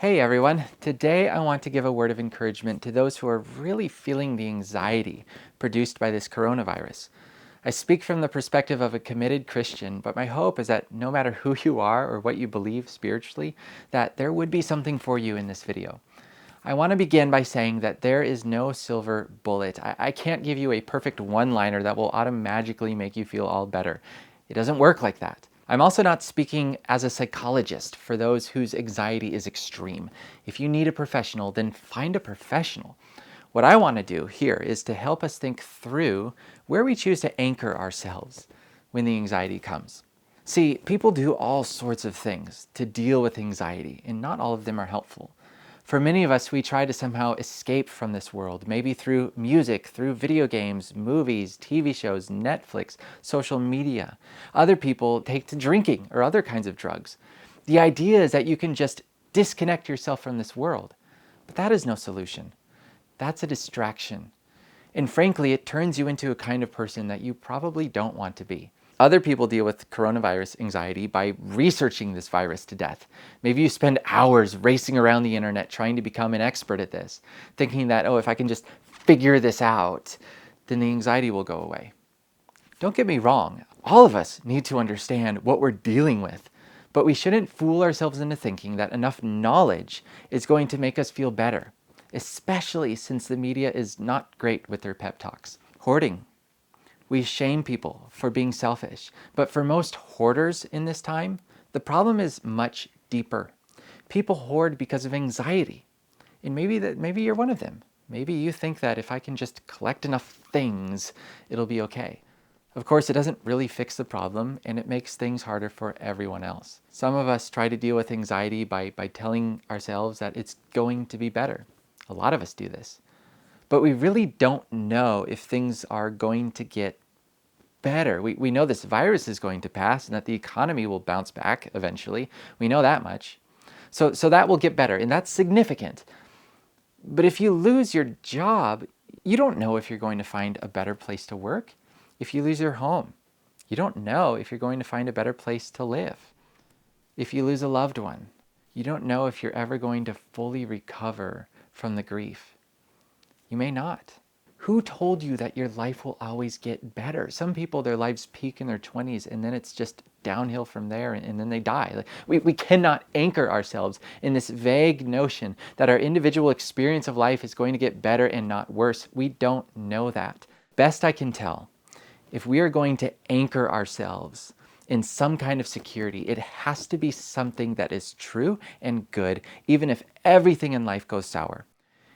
Hey everyone, today I want to give a word of encouragement to those who are really feeling the anxiety produced by this coronavirus. I speak from the perspective of a committed Christian, but my hope is that no matter who you are or what you believe spiritually, that there would be something for you in this video. I want to begin by saying that there is no silver bullet. I can't give you a perfect one-liner that will automatically make you feel all better. It doesn't work like that. I'm also not speaking as a psychologist for those whose anxiety is extreme. If you need a professional, then find a professional. What I want to do here is to help us think through where we choose to anchor ourselves when the anxiety comes. See, people do all sorts of things to deal with anxiety, and not all of them are helpful. For many of us, we try to somehow escape from this world, maybe through music, through video games, movies, TV shows, Netflix, social media. Other people take to drinking or other kinds of drugs. The idea is that you can just disconnect yourself from this world. But that is no solution. That's a distraction. And frankly, it turns you into a kind of person that you probably don't want to be. Other people deal with coronavirus anxiety by researching this virus to death. Maybe you spend hours racing around the internet trying to become an expert at this, thinking that, oh, if I can just figure this out, then the anxiety will go away. Don't get me wrong, all of us need to understand what we're dealing with, but we shouldn't fool ourselves into thinking that enough knowledge is going to make us feel better, especially since the media is not great with their pep talks. Hoarding. We shame people for being selfish, but for most hoarders in this time, the problem is much deeper. People hoard because of anxiety, and maybe you're one of them. Maybe you think that if I can just collect enough things, it'll be okay. Of course, it doesn't really fix the problem, and it makes things harder for everyone else. Some of us try to deal with anxiety by telling ourselves that it's going to be better. A lot of us do this. But we really don't know if things are going to get better. We know this virus is going to pass and that the economy will bounce back eventually. We know that much. So that will get better, and that's significant. But if you lose your job, you don't know if you're going to find a better place to work. If you lose your home, you don't know if you're going to find a better place to live. If you lose a loved one, you don't know if you're ever going to fully recover from the grief. You may not. Who told you that your life will always get better? Some people, their lives peak in their 20s and then it's just downhill from there and then they die. We cannot anchor ourselves in this vague notion that our individual experience of life is going to get better and not worse. We don't know that. Best I can tell, if we are going to anchor ourselves in some kind of security, it has to be something that is true and good, even if everything in life goes sour.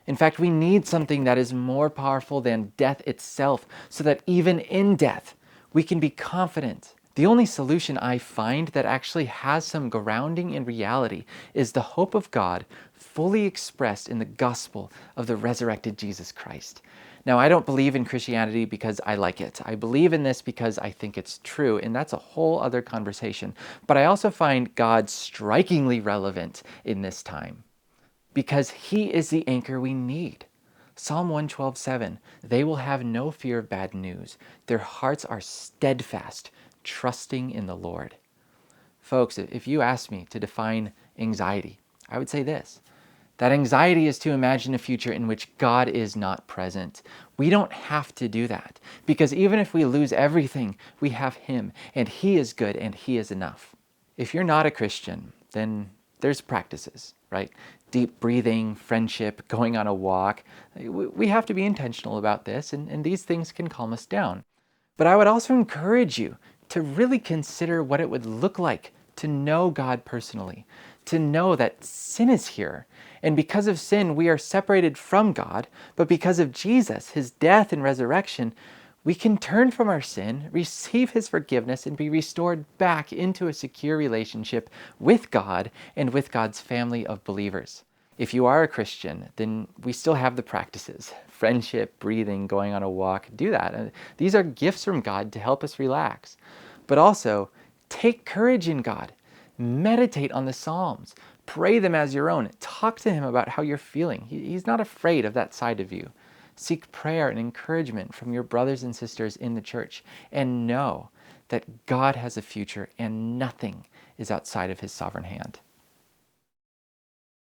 In fact, we need something that is more powerful than death itself, so that even in death, we can be confident. The only solution I find that actually has some grounding in reality is the hope of God fully expressed in the gospel of the resurrected Jesus Christ. Now, I don't believe in Christianity because I like it. I believe in this because I think it's true, and that's a whole other conversation. But I also find God strikingly relevant in this time, because he is the anchor we need. Psalm 112:7, they will have no fear of bad news. Their hearts are steadfast, trusting in the Lord. Folks, if you ask me to define anxiety, I would say this, that anxiety is to imagine a future in which God is not present. We don't have to do that, because even if we lose everything, we have him, and he is good and he is enough. If you're not a Christian, then there's practices, right? Deep breathing, friendship, going on a walk. We have to be intentional about this, and these things can calm us down. But I would also encourage you to really consider what it would look like to know God personally, to know that sin is here. And because of sin, we are separated from God, but because of Jesus, his death and resurrection, we can turn from our sin, receive his forgiveness, and be restored back into a secure relationship with God and with God's family of believers. If you are a Christian, then we still have the practices. Friendship, breathing, going on a walk, do that. These are gifts from God to help us relax. But also, take courage in God. Meditate on the Psalms. Pray them as your own. Talk to him about how you're feeling. He's not afraid of that side of you. Seek prayer and encouragement from your brothers and sisters in the church, and know that God has a future and nothing is outside of his sovereign hand.